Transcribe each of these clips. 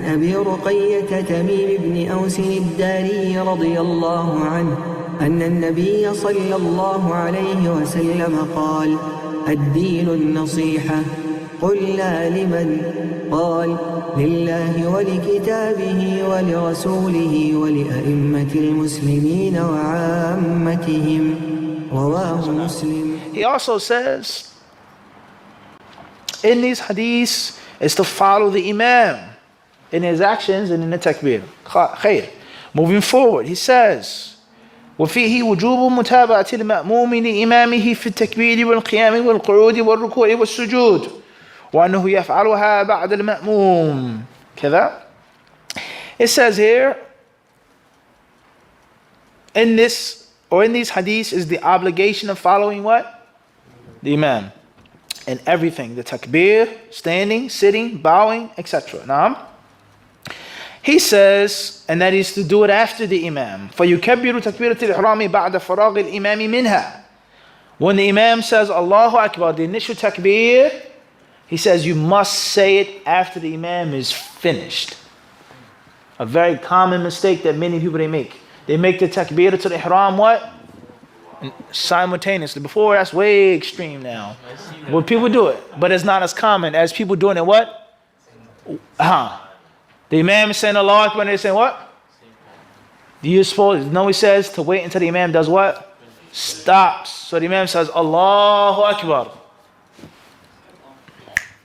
عن أبي رقية تميم بن أوس الداري رضي الله عنه أن النبي صلى الله عليه وسلم قال: الدين النصيحة. قلنا: لمن؟ قال: لله ولكتابه ولرسوله ولأئمة المسلمين وعامتهم. رواه مسلم. He also says in these hadiths is to follow the Imam in his actions and in the takbir. Khair. Moving forward, he says وفيه وجوب متابعة المأموم لإمامه في التكبير والقيام والقعود والركوع والسجود وأنه يفعلها بعد المأموم كذا. It says here in these hadiths is the obligation of following what? The Imam in everything, the takbir, standing, sitting, bowing, etc. Naam. He says, and that is to do it after the Imam. فَيُكَبِّرُ تَكْبِيرَةِ الْإِحْرَامِ بَعْدَ فَرَاغِ الْإِمَامِ مِنْهَا. When the Imam says Allahu Akbar, the initial takbir, he says you must say it after the Imam is finished. A very common mistake that many people they make. They make the takbir to the ihram what? Simultaneously. Before, that's way extreme now. Well, people do it, but it's not as common as people doing it what? The Imam is saying Allahu Akbar and they're saying what? You're supposed, no, he says to wait until the Imam does what? Stops. So the Imam says Allahu Akbar.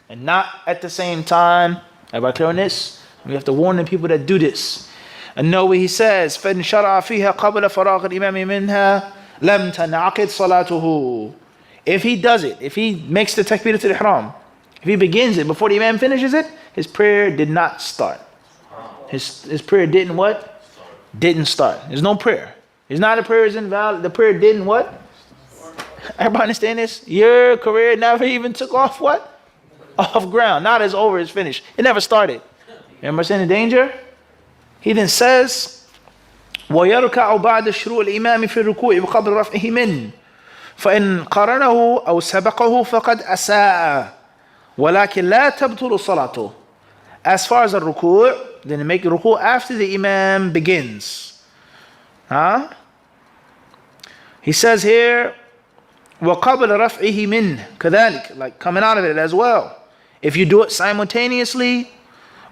And not at the same time. Everybody clear on this? We have to warn the people that do this. And no, he says, فَإِنْ شَرَعَ فِيهَا قَبْلَ فَرَاغِ الْإِمَامِ مِنْهَا لَمْ تَنْعَقِدْ صَلَاتُهُ. If he does it, if he makes the takbiratul ihram, if he begins it before the Imam finishes it, his prayer did not start. His prayer didn't what? Didn't start. There's no prayer. It's not a prayer is invalid. The prayer didn't what? Everybody understand this? Your career never even took off what? Off ground. Not as over, it's finished. It never started. You understand the danger? He then says, وَيَرْكَعُ بَعْدَ شُرُوعِ الْإِمَامِ فِي الرُّكُوعِ وَقَبْلِ رَفْعِهِ مِنْهُ فَإِنْ قَرَنَهُ أَوْ سَبَقَهُ فَقَدْ أَسَاءَ وَلَكِنْ لَا تَبْطُلُ صَلَاتُهُ. As far as the ruku', then make the ruku' after the Imam begins. He says here, وَقَبْلَ رَفْعِهِ مِنْهُ كَذَلِكَ, like coming out of it as well. If you do it simultaneously,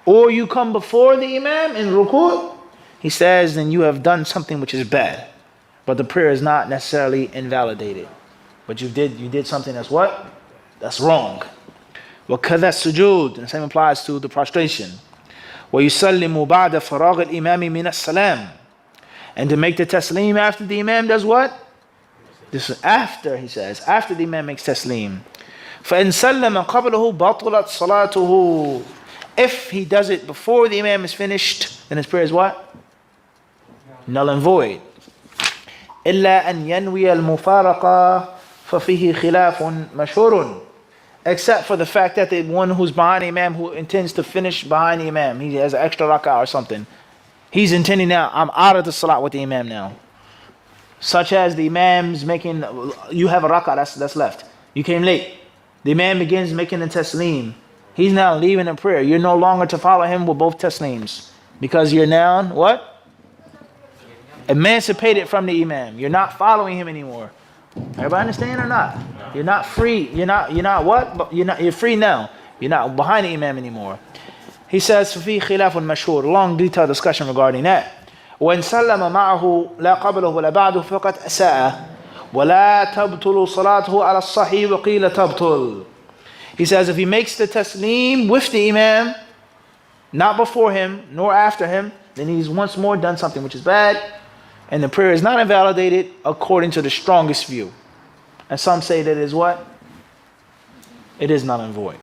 or you come before the Imam in ruku', he says, then you have done something which is bad. But the prayer is not necessarily invalidated. But you did something that's what? That's wrong. وَكَذَا السُّجُودُ, and the same applies to the prostration. وَيُسَلِّمُ بَعْدَ فَرَاغِ الْإِمَامِ مِنَ السَّلَامِ. And to make the taslim after the Imam does what? This is after, he says, after the Imam makes taslim. فَإِنْ سَلَّمَ قَبْلَهُ بَطُلَتْ صَلَاتُهُ. If he does it before the Imam is finished, then his prayer is what? Null and void. إِلَّا أَنْ يَنْوِيَ الْمُفَارَقَةَ فَفِيهِ خِلَافٌ مَشْهُورٌ. Except for the fact that the one who's behind the Imam, who intends to finish behind the Imam, he has an extra rak'ah or something. He's intending now, I'm out of the salat with the Imam now. Such as the Imam's making, you have a rak'ah that's left. You came late. The Imam begins making the taslim. He's now leaving in prayer. You're no longer to follow him with both taslims. Because you're now, what? Emancipated from the Imam. You're not following him anymore. Everybody understand or not? You're not free. You're not what? But you're free now. You're not behind the Imam anymore. He says, فِي خِلَافٌ مَشْهُورٌ. Long detailed discussion regarding that. وَإِنْ سَلَّمَ مَعَهُ لَا قَبْلَهُ وَلَا بَعْدُهُ فَقَدْ أَسَاءَ وَلَا تَبْطُلُ صَلَاتُهُ عَلَى الصَّحِيحِ وَقِيلَ تَبْطُلُ. He says if he makes the taslim with the Imam, not before him nor after him, then he's once more done something which is bad, and the prayer is not invalidated according to the strongest view. And some say that it is what? It is null and void.